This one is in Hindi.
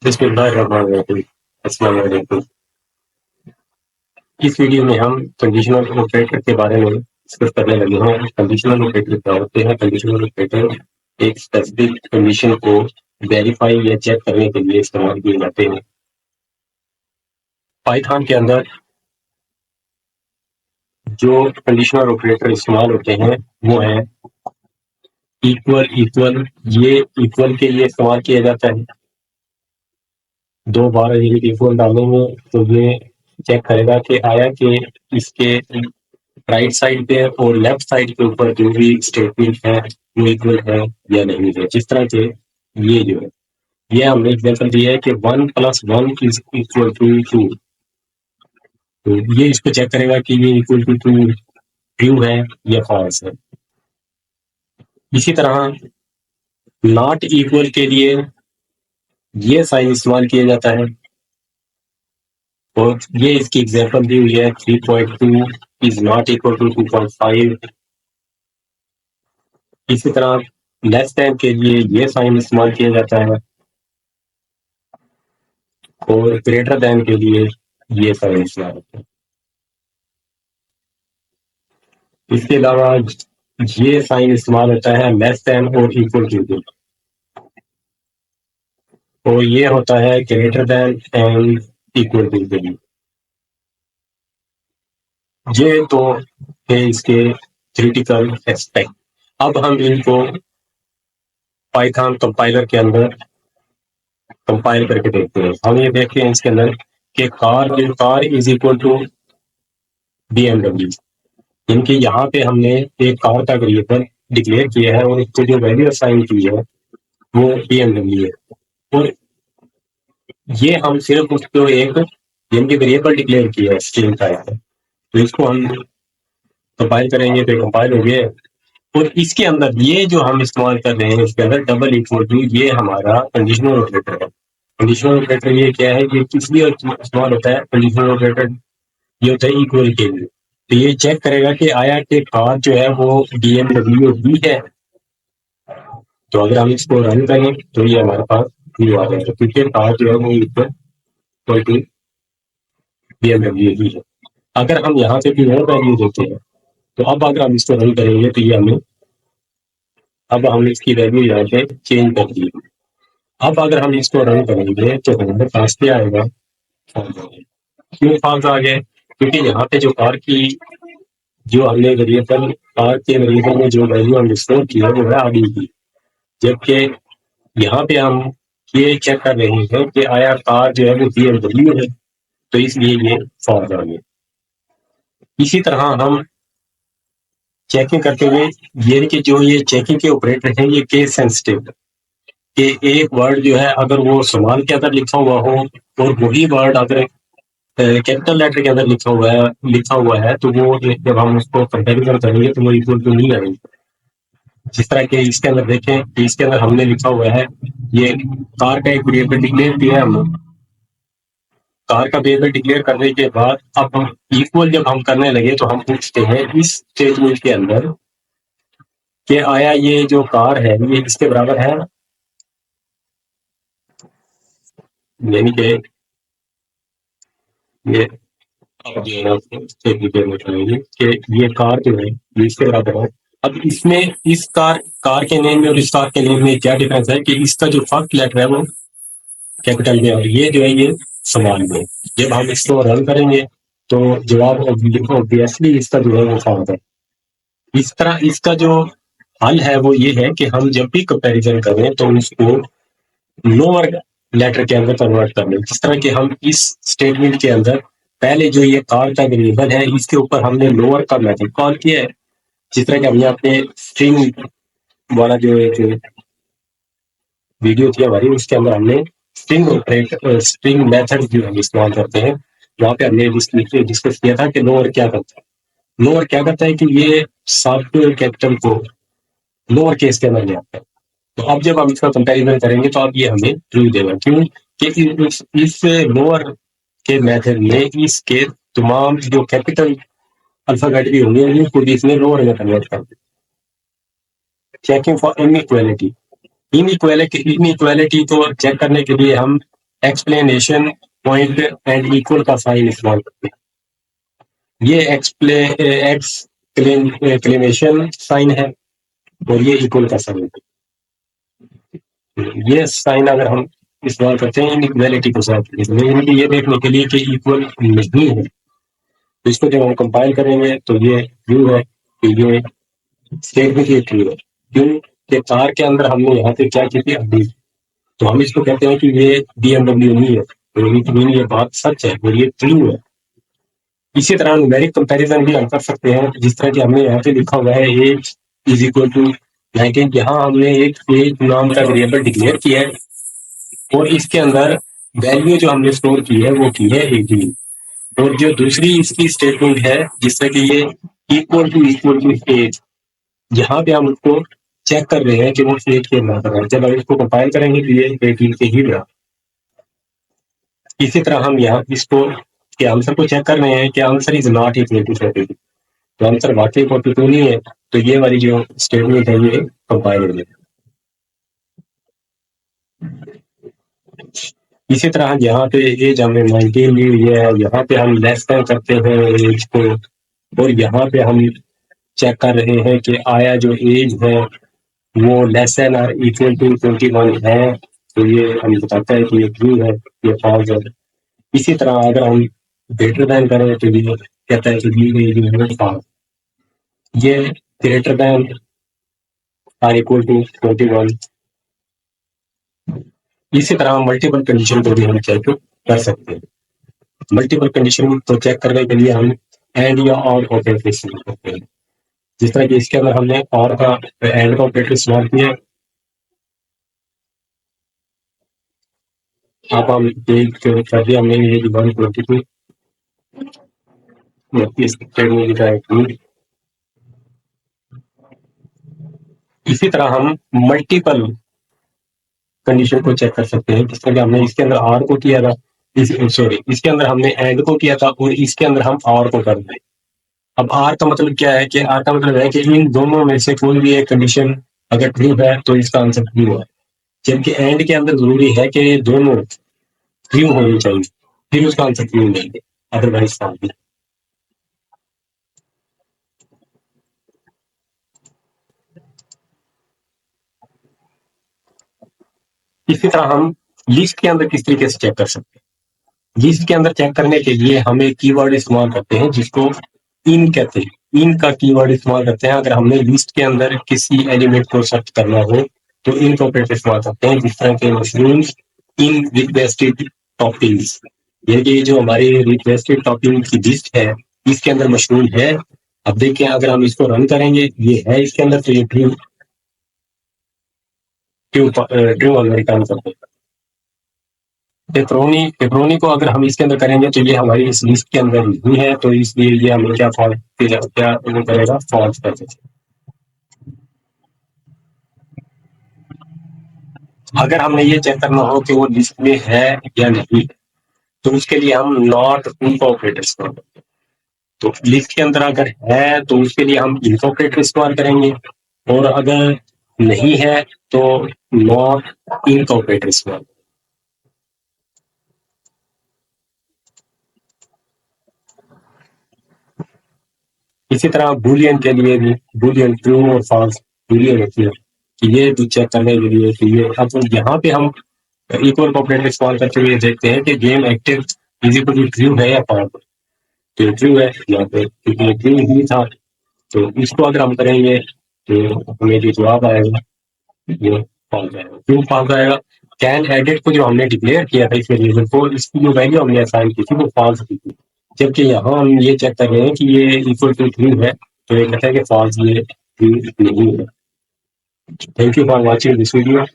बिस्मिल्लाहिर्रहमानिर्रहीम। अस्सलाम वालेकुम। इस वीडियो में हम कंडीशनल ऑपरेटर के बारे में डिस्कस करने लगे हैं। कंडीशनल ऑपरेटर क्या होते हैं? कंडीशनल ऑपरेटर एक स्पेसिफिक कंडीशन को वेरीफाई या चेक करने के लिए इस्तेमाल किए जाते हैं। पाइथन के अंदर जो कंडीशनल ऑपरेटर इस्तेमाल होते हैं वो है इक्वल इक्वल। ये इक्वल के लिए इस्तेमाल किया जाता है। दो बार यदि इक्वल डालेंगे तो ये चेक करेगा कि आया कि इसके राइट साइड पे और लेफ्ट साइड के ऊपर जो भी स्टेटमेंट है वो इक्वल है या नहीं है। जिस तरह से ये जो है, ये हमने एग्जाम्पल दिया है कि 1+1 इज इक्वल टू 2। तो ये इसको चेक करेगा कि ये इक्वल टू 2 ट्रू है या फॉल्स है। इसी तरह नॉट इक्वल के लिए ये साइन इस्तेमाल किया जाता है और ये इसकी एग्जाम्पल दी हुई है 3.2 इज नॉट इक्वल टू 2.5। इसी तरह लेस देन के लिए ये साइन इस्तेमाल किया जाता है और ग्रेटर देन के लिए ये साइन इस्तेमाल होता है। इसके अलावा ये साइन इस्तेमाल होता है लेस देन और इक्वल टू के, और ये होता है greater than and equal to के लिए। ये तो है इसके क्रिटिकल एस्पेक्ट। अब हम इनको पाइथन कंपाइलर के अंदर कंपाइल करके देखते हैं। हम ये देखते हैं इसके अंदर कि car is equal to BMW, इनकी यहाँ पे हमने एक कार का वेरिएबल डिक्लेयर किया है और इसको जो वैल्यू असाइन की है वो BMW है। और ये हम सिर्फ उसको एक यानी वेरिएबल डिक्लेयर किया है स्ट्रिंग टाइप है। तो इसको हम कंपाइल करेंगे तो कंपाइल हो गया। और इसके अंदर ये जो हम इस्तेमाल कर रहे हैं इसके अंदर डबल इक्वल टू, ये हमारा कंडीशनल ऑपरेटर है। कंडीशनल ऑपरेटर ये क्या है? ये किस लिए इस्तेमाल होता है? कंडीशनल ऑपरेटर ये होता है इक्वल के लिए। तो ये चेक करेगा कि आया कि कार जो है वो BMW ही है। तो अगर हम इसको रन करें तो ये हमारे पास व्यू आ जाएगा, क्योंकि कार जो है वो इक्वल टू BMW ही है। अगर हम यहाँ पे भी और वैल्यू देते हैं तो अब अगर हम इसको रन करेंगे तो ये हमें, अब हमने इसकी वैल्यू यहाँ पे चेंज कर दी। अब अगर हम इसको रन करेंगे तो हमारे पास क्या आएगा? क्यों फॉल्स आ गए? क्योंकि यहाँ पे जो कार की जो हमने वेरिएबल, कार के वेरिएबल में जो वैल्यू हमने स्टोर की है वो है आगे की, जबकि यहाँ पे हम ये चेक कर रहे हैं कि आया कार जो है वो BMW है, तो इसलिए ये फॉल्स आ गया। इसी तरह हम चेकिंग करते हुए ये कि जो ये चेकिंग के ऑपरेटर हैं ये केस सेंसिटिव, कि एक वर्ड जो है अगर वो स्मॉल के अंदर लिखा हुआ हो और वही वर्ड अगर कैपिटल लेटर के अंदर लिखा हुआ है तो वो जब हम उसको कंपेरिजन करेंगे तो वो इक्वल टू नहीं आएंगे। जिस तरह के इसके अंदर देखें कि इसके अंदर हमने लिखा हुआ है, ये कार का एक वेरिएबल डिक्लेयर किया है हमने। कार का वेरिएबल डिक्लेयर करने के बाद अब हम इक्वल जब हम करने लगे तो हम पूछते हैं इस स्टेटमेंट के अंदर कि आया ये जो कार है ये इसके बराबर है, यानी कि ये अब जो है ना स्टेटमेंट में करेंगे कि ये कार जो है ये इसके बराबर है। अब इसमें इस कार के नेम में और इस कार के नेम में क्या डिफरेंस है कि इसका जो फर्स्ट लेटर है वो कैपिटल में और ये जो है ये स्मॉल में। जब हम इसको रन करेंगे तो जवाब ऑब्वियसली इसका जो है वो फॉल्स है। इस तरह इसका जो हल है वो ये है कि हम जब भी कंपैरिजन करें तो उसको लोअर लेटर के अंदर कन्वर्ट कर लें। जिस तरह कि हम इस स्टेटमेंट के अंदर पहले जो ये कार का वेरिएबल है इसके ऊपर हमने लोअर का मेथड कॉल किया है। जिस तरह कि हमने अपने स्ट्रिंग वाला जो वीडियो थी हमारी उसके अंदर हमने स्ट्रिंग मेथड जो हम इस्तेमाल करते हैं वहां पे हमने डिस्कस किया था कि लोअर क्या करता है। लोअर क्या करता है कि ये सब कैपिटल को लोअर केस के अंदर ले आता है। तो अब जब हम इसका कंपैरिजन करेंगे तो अब ये हमें ट्रू देगा। क्यों? कि इस लोअर के मेथड में इसके तमाम जो कैपिटल अल्फाबेट भी होंगे उनको भी इसने लोअर में कन्वर्ट कर दिया। चेकिंग फॉर इनइक्वालिटी तो चेक करने के लिए हम एक्सप्लेनेशन पॉइंट एंड इक्वल का साइन इस्तेमाल करते हैं। ये एक्सक्लेमेशन साइन है और ये इक्वल का साइन है। ये साइन अगर हम इस्तेमाल करते हैं इनइक्वालिटी को सॉल्व करने के लिए, यानी कि ये देखने के लिए कि इक्वल नहीं है, तो इसको जब हम कंपाइल करेंगे तो ये ट्रू है कि ये स्टेटमेंट ये ट्रू है। क्यों कि कार के अंदर हमने यहाँ पे क्या की थी अभी, तो हम इसको कहते हैं कि ये BMW नहीं है, तो ये बात सच है और ये ट्रू है। इसी तरह न्यूमेरिक कंपैरिजन भी हम कर सकते हैं, जिस तरह कि हमने यहाँ पे लिखा हुआ है एज इज इक्वल टू 19। यहाँ हमने एक एज नाम का वेरिएबल डिक्लेयर किया है और इसके अंदर वैल्यू जो हमने स्टोर की है वो की है 18। और जो दूसरी इसकी स्टेटमेंट है जिस तरह की ये इक्वल टू एज, यहाँ पे हम उसको चेक कर रहे हैं कि वो एज के बराबर है। जब हम इसको कंपाइल करेंगे तो ये 18 के ही बराबर। इसी तरह हम यहाँ इसको के आंसर को चेक कर रहे हैं कि answer is not equal to 42, तो आंसर वाकई 42 नहीं है, तो ये वाली जो स्टेटमेंट है ये कंपाइल हो जाएगी। इसी तरह यहाँ पे एज हमने 19 ली हुई है, यहाँ पे हम लेस देन करते हैं एज को, और यहाँ पे हम चेक कर रहे हैं कि आया जो एज है वो लेस देन और इक्वल टू 21 है, तो ये हम बताता है कि ये ट्रू है, ये फॉल्स है। इसी तरह अगर हम ग्रेटर देन करें तो ये कहता है कि ये जो फॉल्स, ये ग्रेटर देन और इक्वल टू 21। इसी तरह मल्टीपल कंडीशन को भी हम चेक कर सकते हैं। मल्टीपल कंडीशन को चेक करने के लिए हम एंड या और ऑपरेटर इस्तेमाल करते हैं। जिस तरह कि इसके अंदर हमने और का एंड का ऑपरेटर इस्तेमाल किया। अब हम एक कर दिया हमने ये 122 इसी तरह हम मल्टीपल कंडीशन को चेक कर सकते हैं। जिस तरह हमने इसके अंदर आर को किया था, इसके अंदर हमने एंड को किया था और इसके अंदर हम आर को कर रहे हैं। अब आर का मतलब क्या है कि आर का मतलब है कि इन दोनों में से कोई भी एक कंडीशन अगर ट्रू है तो इसका आंसर ट्रू है, जबकि एंड के अंदर जरूरी है कि दोनों ट्रू होनी चाहिए, फिर उसका आंसर ट्रू नहीं है, अदरवाइज फॉल्स। इसी तरह हम लिस्ट के अंदर किस तरीके से चेक कर सकते हैं। लिस्ट के अंदर चेक करने के लिए हम एक कीवर्ड इस्तेमाल करते हैं जिसको इन कहते हैं। इन का कीवर्ड इस्तेमाल करते हैं अगर हमने लिस्ट के अंदर किसी एलिमेंट को सर्च करना हो तो इन का ऑपरेटर इस्तेमाल करते हैं। जिस तरह के मशरूम्स इन रिक्वेस्टेड टॉपिंग्स, ये जो हमारी रिक्वेस्टेड टॉपिंग की लिस्ट है इसके अंदर मशरूम है। अब देखिए अगर हम इसको रन करेंगे ये है इसके अंदर, तो ये ट्रू रिटर्न करते हैं। पेपरोनी को अगर हम इसके अंदर करेंगे तो ये हमारी इस लिस्ट के अंदर नहीं है, तो इसलिए ये हमें क्या करेगा, फॉल्स कर देगा। अगर हमने ये चेक करना हो कि वो लिस्ट में है या नहीं, तो उसके लिए हम नॉट इनका ऑपरेटर इस्तेमाल करते हैं। तो लिस्ट के अंदर अगर है तो उसके लिए हम इनका ऑपरेटर इस्तेमाल करेंगे, और अगर नहीं है तो नॉट इनका ऑपरेटर इस्तेमाल। इसी तरह बूलियन के लिए भी बूलियन ट्रू और फॉल्स बूलियन होती है कि ये भी चेक करने के लिए कि ये। अब यहाँ पे हम इक्वल ऑपरेटर इस्तेमाल करते हुए देखते हैं कि game active is equal to true है या फॉल्स। तो ट्रू है यहाँ पे, क्योंकि ट्रू ही था, तो इसको अगर हम करेंगे तो हमें जो जवाब आएगा ये फॉल्स आएगा। ट्रू फॉल्स आएगा। कैन एडिट को जो हमने डिक्लेयर किया था इस वेरिएबल को, इसकी जो वैल्यू हमने असाइन की थी वो फॉल्स की थी, जबकि यहाँ हम ये चेक कर रहे हैं कि ये इक्वल टू ट्रू है, तो ये कहता है कि फॉल्स ये ट्रू नहीं है। Thank you for watching this video.